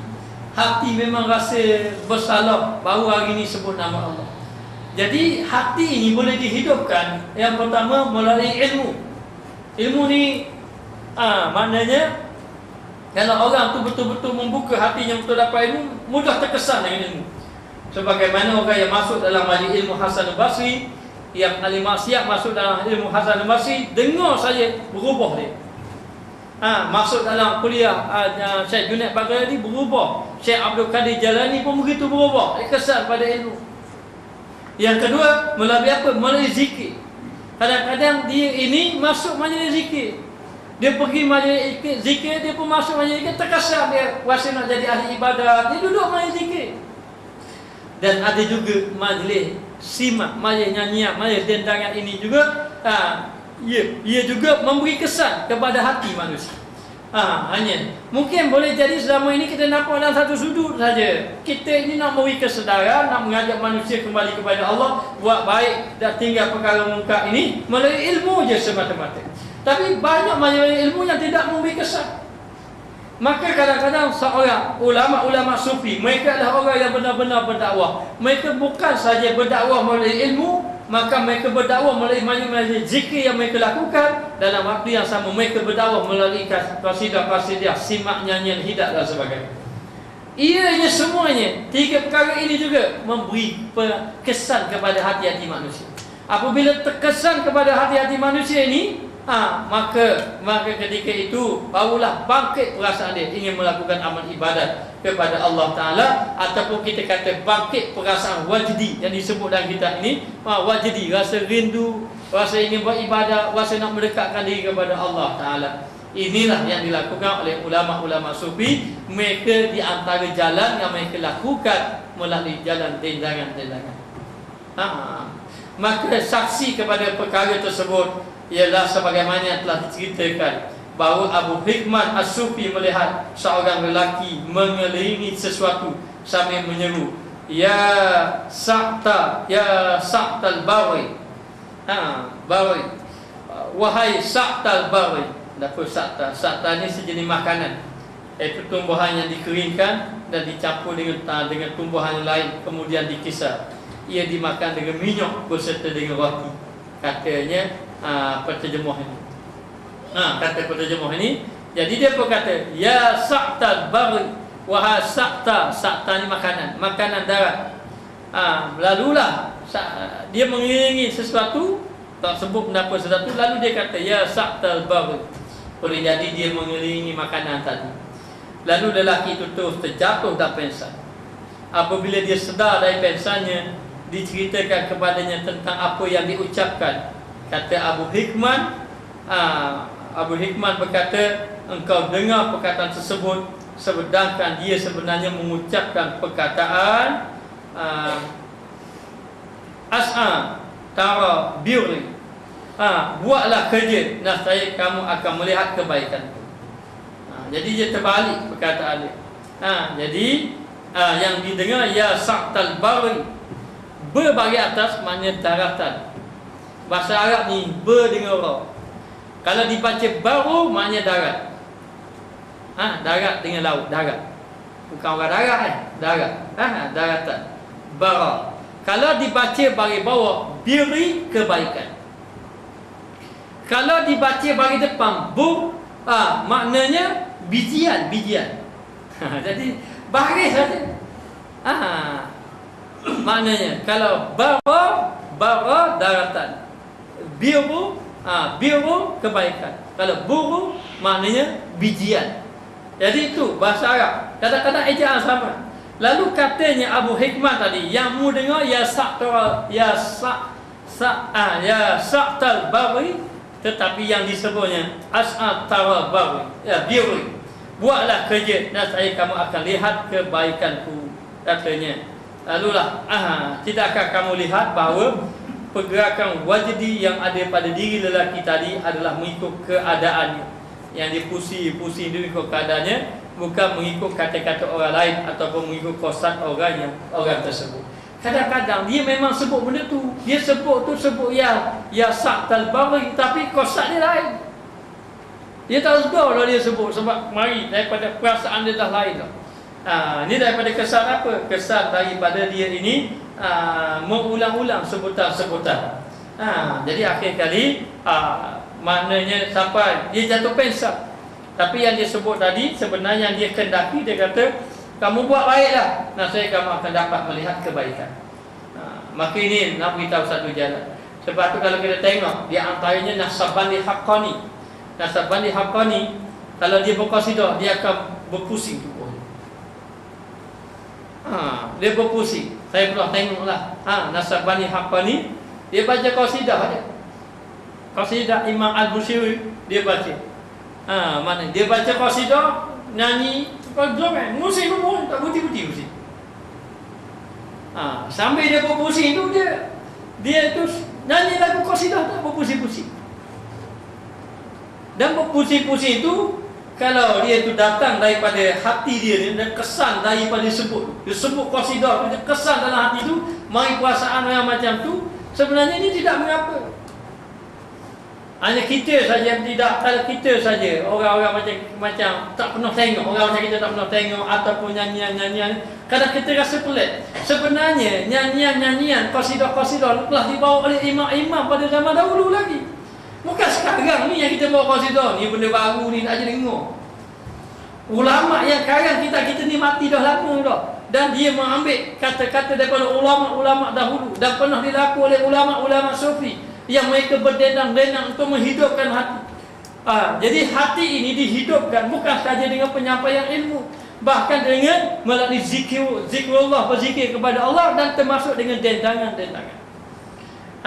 Speaker 1: Hati memang rasa bersalah, baru hari ni sebut nama Allah. Jadi hati ini boleh dihidupkan, yang pertama melalui ilmu. Ilmu ni maknanya kalau orang tu betul-betul membuka hatinya untuk dapat ilmu, mudah terkesan dengan ilmu. Sebagaimana orang yang masuk dalam majlis ilmu Hasan al-Basri, yang ahli maksiat masuk dalam ilmu Hasan al-Basri, dengar saja berubah dia. Masuk dalam kuliah Syekh Junaid Baghdadi, berubah. Syekh Abdul Qadir Jalani pun begitu berubah, kesan pada ilmu. Yang kedua, melalui apa? Melalui zikir. Kadang-kadang dia ini masuk majlis zikir, dia pergi majlis zikir, dia pun masuk majlis zikir, terkesan dia rasa nak jadi ahli ibadat, dia duduk majlis zikir. Dan ada juga majlis simak, majlis nyanyian, majlis dendangan ini juga ia juga memberi kesan kepada hati manusia. Hanya mungkin boleh jadi selama ini kita nampak dalam satu sudut saja. Kita ini nak memberi kesedaran, nak mengajak manusia kembali kepada Allah, buat baik dan tinggal perkara mungkar ini melalui ilmu je semata-mata. Tapi banyak ilmu yang tidak memberi kesan. Maka kadang-kadang seorang ulama-ulama sufi, mereka adalah orang yang benar-benar berdakwah. Mereka bukan saja berdakwah melalui ilmu, maka mereka berdakwah melalui zikir yang mereka lakukan. Dalam waktu yang sama mereka berdakwah melalui qasidah-qasidah, simak nyanyian hidat dan sebagainya. Ianya semuanya, tiga perkara ini juga memberi kesan kepada hati-hati manusia. Apabila terkesan kepada hati-hati manusia ini, maka ketika itu barulah bangkit perasaan dia ingin melakukan amal ibadat kepada Allah Ta'ala, ataupun kita kata bangkit perasaan wajdi yang disebut dalam kitab ini. Wajdi, rasa rindu, rasa ingin beribadat, rasa nak mendekatkan diri kepada Allah Ta'ala. Inilah yang dilakukan oleh ulama-ulama sufi. Mereka di antara jalan yang mereka lakukan melalui jalan dendangan-dendangan. Maka saksi kepada perkara tersebut ialah sebagaimana yang telah diceritakan bahawa Abu Hikman As-Sufi melihat seorang lelaki mengelilingi sesuatu sambil menyeru, Ya Sa'tal Bawi, Bawi, wahai Sa'tal Bawi. Apa Sa'ta? Sa'ta ni sejenis makanan, iaitu tumbuhan yang dikeringkan dan dicampur dengan tumbuhan lain, kemudian dikisar. Ia dimakan dengan minyak beserta dengan roti. Katanya penterjemah ini. Kata penterjemah ini. Jadi dia berkata, Ya Sa'tal Bari, wahai Sa'ta. Sa'ta ni makanan darat. Lalulah dia mengiringi sesuatu, tak sebut benda apa sesuatu, lalu dia kata, Ya Sa'tal Bari. Boleh jadi dia mengiringi makanan tadi. Lalu lelaki itu terus terjatuh dan pingsan. Apabila dia sedar dari pingsannya, diceritakan kepadanya tentang apa yang diucapkan. Kata Abu Hikman, Abu Hikman berkata, engkau dengar perkataan tersebut, sedangkan dia sebenarnya mengucapkan perkataan As'a tara birri, buatlah kerja, nascaya kamu akan melihat kebaikanku. Jadi dia terbalik perkataan dia. Jadi yang didengar, Ya Sa'tal Bari, ber bagi atas maknanya daratan. Bahasa Arab ni ber dengan ra. Kalau dibaca baru maknanya darat. Darat dengan laut, darat. Bukan orang darat darat. Daratan. Bara. Kalau dibaca bagi bawah, biri, kebaikan. Kalau dibaca bagi depan, bu, maknanya bijian. Jadi baris saja. Maknanya kalau bara daratan, biru kebaikan, kalau buru maknanya bijian. Jadi itu bahasa Arab. Kadang-kadang ejaan sama. Lalu katanya Abu Hikmah tadi, yang mu dengar, Ya Sa'tal Bari, tetapi yang disebutnya As'atal Bari, biru, buatlah kerja, nascaya kamu akan lihat kebaikanku, katanya. Lalulah, tidakkah kamu lihat bahawa pergerakan wajdi yang ada pada diri lelaki tadi adalah mengikut keadaannya. Yang dia pusing dia mengikut keadaannya, bukan mengikut kata-kata orang lain ataupun mengikut kosan orang tersebut. Kadang-kadang dia memang sebut benda tu, dia sebut ya Sa'tal Bari, tapi kosan dia lain. Dia tak suka kalau dia sebut, sebab mari daripada perasaan dia dah lain dah. Ini daripada kesan apa? Kesan daripada dia ini mengulang-ulang sebutan-sebutan. Jadi akhir kali maknanya sampai dia jatuh pingsan. Tapi yang dia sebut tadi sebenarnya yang dia kendaki, dia kata, kamu buat baiklah, nascaya kamu akan dapat melihat kebaikan. Maka ini nak beritahu satu jalan. Sebab tu kalau kita tengok, di antaranya Nasabandi Haqqani. Nasabandi Haqqani, kalau dia berqasidah, dia akan berpusing tubuh. Dia berpusing. Saya pernah tengoklah Nasabandi Haqqani, dia baca qasidah dia. Qasidah Imam Al-Busiri dia baca. Mana dia baca qasidah, nyanyi, musik pun tak putih-putih musik. Sambil dia berpusing tu, dia tu nyanyi lagu qasidah tak berpusing-pusing. Dan berpusing-pusing tu Kalau dia itu datang daripada hati dia ni, dan kesan daripada dia sebut qasidah, dia kesan dalam hati tu, mari perasaan yang macam tu, sebenarnya ini tidak mengapa. Hanya kita saja yang tidak. Kalau kita saja, orang-orang macam tak pernah tengok, orang macam kita tak pernah tengok, ataupun nyanyian-nyanyian, kadang kita rasa pelik. Sebenarnya nyanyian-nyanyian, qasidah-qasidah telah dibawa oleh imam-imam pada zaman dahulu lagi. Bukan sekarang ni yang kita bawa qasidah ni, benda baru ni nak je dengar. Ulama yang sekarang kita ni mati dah lama dah, dan dia mengambil kata-kata daripada ulama-ulama dahulu, dan pernah dilaku oleh ulama-ulama sufi yang mereka berdendang-dendang untuk menghidupkan hati. Jadi hati ini dihidupkan bukan saja dengan penyampaian ilmu, bahkan dengan melalui zikrullah, berzikir kepada Allah, dan termasuk dengan dendangan-dendangan.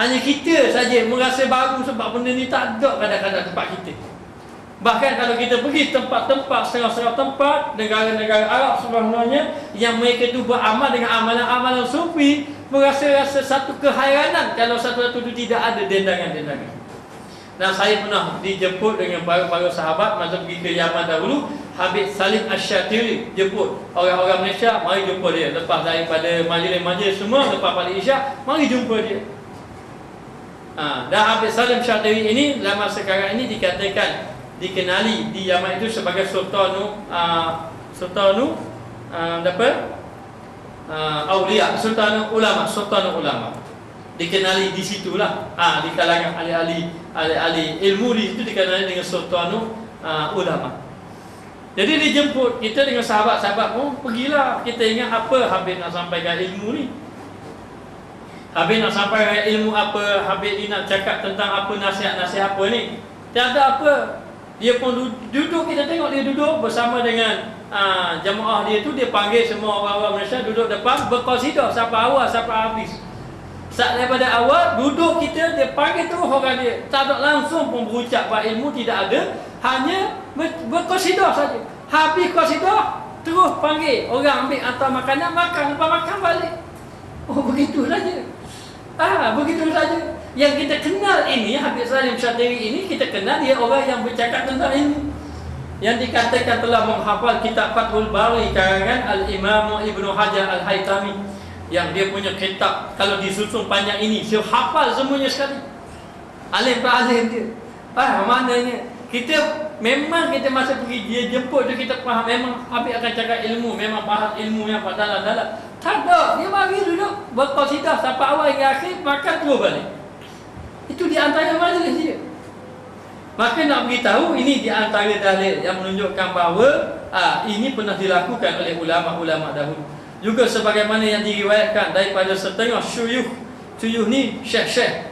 Speaker 1: Hanya kita saja merasa baru sebab benda ni tak ada kadang-kadang tempat kita. Bahkan kalau kita pergi tempat-tempat, setengah-setengah tempat, negara-negara Arab sebenarnya, yang mereka tu beramal dengan amalan-amalan sufi, merasa-rasa satu keheranan kalau satu-satu itu tidak ada dendangan-dendangan. Dan saya pernah dijemput dengan para sahabat masa pergi ke Yaman dahulu. Habib Salim Asy-Syatiri jemput orang-orang Malaysia, mari jumpa dia. Lepas daripada majlis-majlis semua, lepas balik Isyak, mari jumpa dia. Dan Habib Salim Asy-Syatiri ini dalam masa sekarang ini dikenali di Yaman itu sebagai Sultanul Aulia, Sultanul Ulama. Dikenali di situlah, di kalangan ahli ilmu di situ dikenali dengan Sultanul Ulama. Jadi dijemput kita dengan sahabat-sahabat pun pergilah. Kita ingat apa Habib nak sampaikan ilmu ni. Habib nak sampaikan ilmu apa, Habib ni nak cakap tentang apa, nasihat-nasihat apa ni. Tiada apa. Dia pun duduk, kita tengok dia duduk bersama dengan jemaah dia tu. Dia panggil semua orang-orang Malaysia duduk depan, berqasidah siapa awal siapa habis. Saat daripada awal duduk kita, dia panggil terus orang dia. Tak ada langsung pun berucap buat ilmu, tidak ada. Hanya berqasidah saja. Habis qasidah terus panggil orang ambil hantar makanan, makan, lepas makan balik. Oh, begitu saja. Begitu saja. Yang kita kenal ini, Habib Salim Asy-Syatiri ini, kita kenal dia orang yang bercakap tentang ilmu, yang dikatakan telah menghafal kitab Fathul Bari karangan Al-Imam Ibnu Hajar Al-Haytami, yang dia punya kitab kalau disusun panjang ini, dia hafal semuanya sekali. Alim tak alim dia. Maknanya kita memang kita masa pergi dia jemput tu, kita faham memang Habib akan cakap ilmu, memang faham ilmu yang dalam-dalam. Tak ada, dia bagi duduk berqasidah sampai awal hingga akhir, makan terus balik. Itu di antara majlis dia. Maka nak beritahu, ini di antara dalil yang menunjukkan bahawa ini pernah dilakukan oleh ulama-ulama dahulu. Juga sebagaimana yang diriwayatkan daripada setengah syuyukh ni syekh-syekh.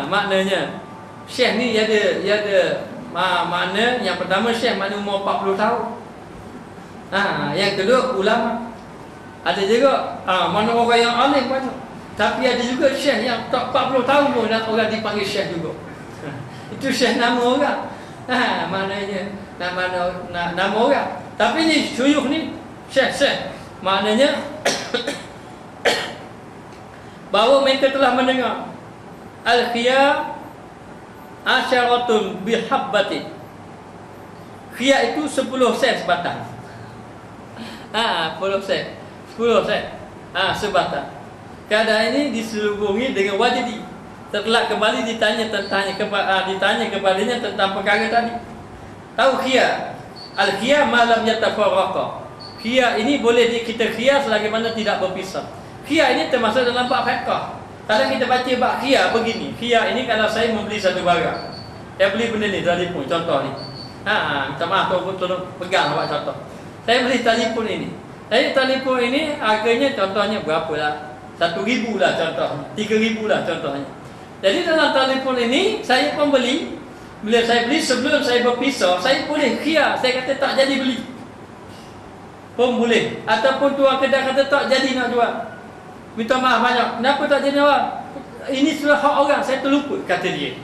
Speaker 1: Maknanya syekh ni dia ada makna yang pertama, syekh makna umur 40 tahun. Yang kedua ulama. Ada juga mana orang yang alim banyak. Tapi ada juga syekh yang tak 40 tahun pun dan orang dipanggil syekh juga. Itu syekh nama orang. Maknanya nama orang. Tapi ni syuyukh ni syekh. Maknanya bahawa mereka telah mendengar al-khiyar asyaratun bihabbatin. Khiyar itu 10 sen sebatang. 10 sen. 10 sen. Sebatang. Keadaan ini diselubungi dengan wajdi. Setelah kembali ditanya kepadanya tentang perkara tadi. Tahu khiyar? Al-khiyar malam yatafarraqa. Khiyar ini boleh kita khiyar selagi mana tidak berpisah. Khiyar ini termasuk dalam bab fiqh. Kalau kita baca bab khiyar begini. Khiyar ini kalau saya membeli satu barang. Saya beli benda ni, telefon contoh ni. Minta maaf tolong pegang buat contoh. Saya beli telefon ini. Telefon ini harganya contohnya berapa lah? 1,000 lah contohnya, 3,000 lah contohnya. Jadi dalam telefon ini saya pun beli. Bila saya beli, sebelum saya berpisah, saya boleh khiyar. Saya kata tak jadi beli, pun boleh. Ataupun tuan kedai kata tak jadi nak jual, minta maaf banyak, kenapa tak jadi jual? Ini sudah hak orang, saya terlupa, kata dia.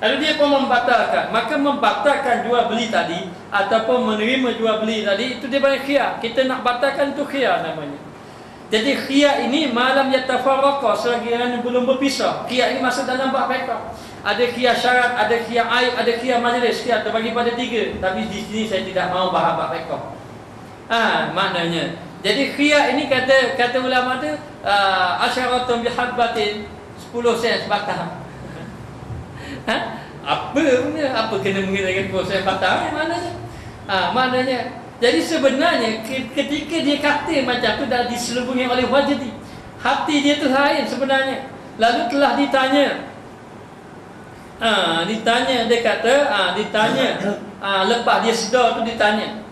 Speaker 1: Lalu dia pun membatalkan. Maka membatalkan jual beli tadi ataupun menerima jual beli tadi, itu dia panggil khiyar. Kita nak batalkan itu khiyar namanya. Jadi khiyar ini malam yatafarraqa, selagi belum berpisah. Khiyar ini masuk dalam bab fiqh. ada khiyar syarat, ada khiyar aib, ada khiyar majlis. Khiyar terbagi pada 3. Tapi di sini saya tidak mahu bahas bab fiqh. Maknanya. Jadi khiyar ini kata ulama tu asyaratun bihabbatin, 10 sen sebatang. Apa kena mengenai 10 sen sebatang? Maknanya. Maknanya. Jadi sebenarnya ketika dia kata macam tu dah diselubungi oleh wajdi. Hati dia tu lain sebenarnya. Lalu telah ditanya. Dia kata, lepas dia sedar tu ditanya.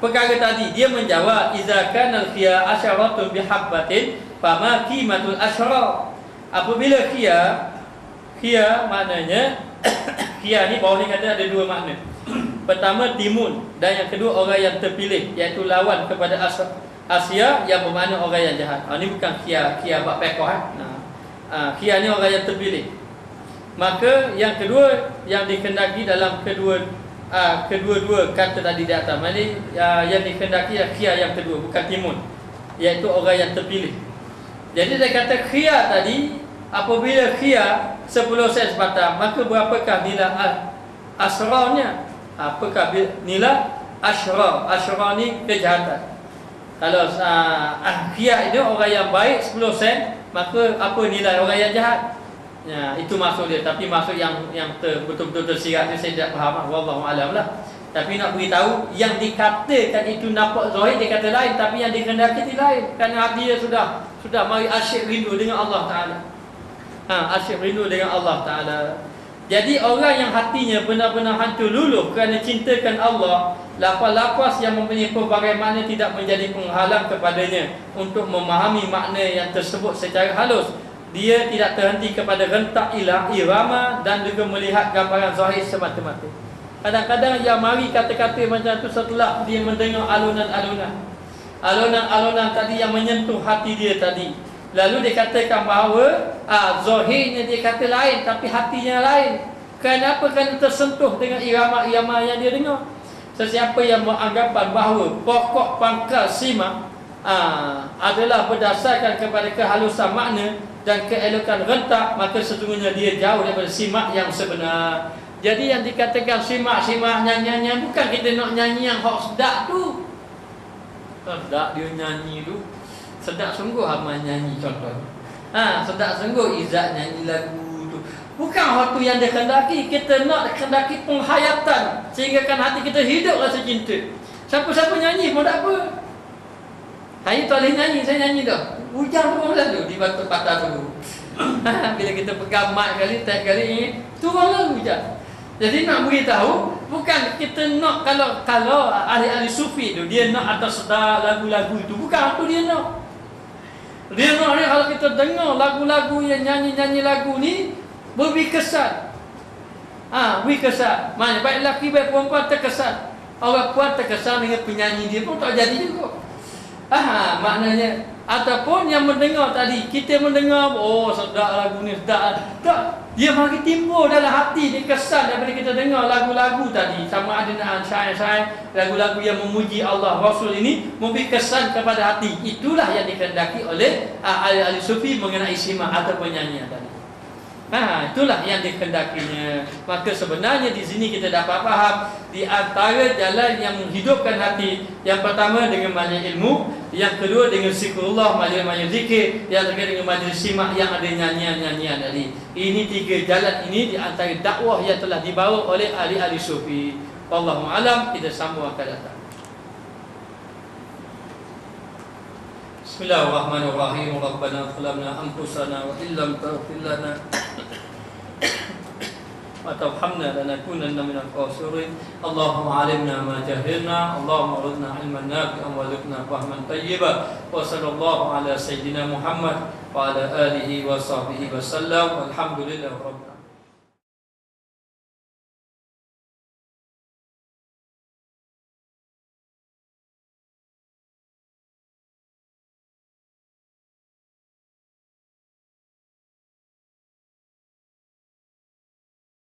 Speaker 1: Perkara tadi dia menjawab, iza kana al-khiyar asyaratun bihabbatin fama qimatul asyara. Apabila khiyar maknanya khiyar ni bawah ni kata ada 2 makna. Pertama timun, dan yang kedua orang yang terpilih, iaitu lawan kepada Asia yang bermakna orang yang jahat. Ini bukan khiyar bab fiqh. Khiyar ni orang yang terpilih. Maka yang kedua yang dikehendaki dalam kedua-dua kata tadi di atas, maknanya yang dikehendaki khiyar yang kedua, bukan timun, iaitu orang yang terpilih. Jadi dia kata khiyar tadi, apabila khiyar 10 sen sebatang, maka berapakah nilai asrarnya? Apakah nilai asyrar? Asyrar ni kejahatan. Kalau khiyar itu orang yang baik 10 sen, maka apa nilai orang yang jahat? Itu maksud dia. Tapi maksud yang betul-betul tersirat ni saya tidak faham. Wallahu a'lam lah. Tapi nak beritahu, yang dikatakan itu nampak zahir dia kata lain, tapi yang dikehendaki lain. Kerana hati dia sudah mari asyik rindu dengan Allah Ta'ala. Asyik rindu dengan Allah Ta'ala. Jadi orang yang hatinya benar-benar hancur luluh kerana cintakan Allah, lafaz-lafaz yang mempunyai pelbagai makna tidak menjadi penghalang kepadanya untuk memahami makna yang tersebut secara halus. Dia tidak terhenti kepada rentak irama dan juga melihat gambaran zahir semata-mata. Kadang-kadang yang mari kata-kata macam tu setelah dia mendengar alunan tadi yang menyentuh hati dia tadi. Lalu dia katakan bahawa zahirnya dia kata lain, tapi hatinya lain. Kenapa? Kerana tersentuh dengan irama-irama yang dia dengar. Sesiapa yang beranggapan bahawa pokok pangkal simak adalah berdasarkan kepada kehalusan makna dan keelokan rentak, maka sesungguhnya dia jauh daripada simak yang sebenar. Jadi yang dikatakan simak nyanyi-nyanyi, bukan kita nak nyanyi yang hok sedap tu. Sedap dia nyanyi tu, sedap sungguh amal nyanyi contoh. Sedap sungguh Izzat nyanyi lagu tu. Bukan hak tu yang dia kendaki. Kita nak kendaki penghayatan sehingga kan hati kita hidup rasa cinta. Siapa-siapa nyanyi pun tak apa. Hari tu boleh nyanyi, saya nyanyi dah. Hujan turun lalu di batu patah dulu. Bila kita pegang mic kali, tag kali, turun lalu hujan. Jadi nak beritahu, bukan kita nak kalau ahli-ahli sufi tu dia nak atas sedar lagu-lagu itu, bukan tu dia nak. Dia nak ni kalau kita dengar lagu-lagu yang nyanyi-nyanyi lagu ni lebih kesan. Lebih kesan. Maknanya baik lelaki baik perempuan terkesan. Orang puan terkesan dengan penyanyi dia pun tak jadi juga. Maknanya ataupun yang mendengar tadi, kita mendengar sedap lagu ni, sedap. Tak, dia mari timbul dalam hati, dia kesan daripada kita dengar lagu-lagu tadi. Sama ada dengan syair-syair, lagu-lagu yang memuji Allah Rasul ini memberi kesan kepada hati. Itulah yang dikehendaki oleh ahli sufi mengenai simak atau penyanyian tadi. Itulah yang dikehendakinya. Maka sebenarnya di sini kita dapat faham di antara jalan yang menghidupkan hati, yang pertama dengan majlis ilmu, yang kedua dengan zikrullah, majlis zikir, yang ketiga dengan majlis simak yang ada nyanyian-nyanyian tadi. Ini 3 jalan ini di antara dakwah yang telah dibawa oleh ahli-ahli sufi. Wallahu a'lam. Kita sambung akan datang. Bismillahirrahmanirrahim. Rabbana zalamna anfusana wa illam taghfir lana wa tarhamna lanakunanna minal khasirin. Allahumma 'allimna ma jahilna, Allahumma ridna 'ilman nafi'an wa rizqna fahman tayyiban. Wa sallallahu ala sayyidina Muhammad wa ala alihi wa sahbihi wa sallam. Walhamdulillahi rabbil alamin.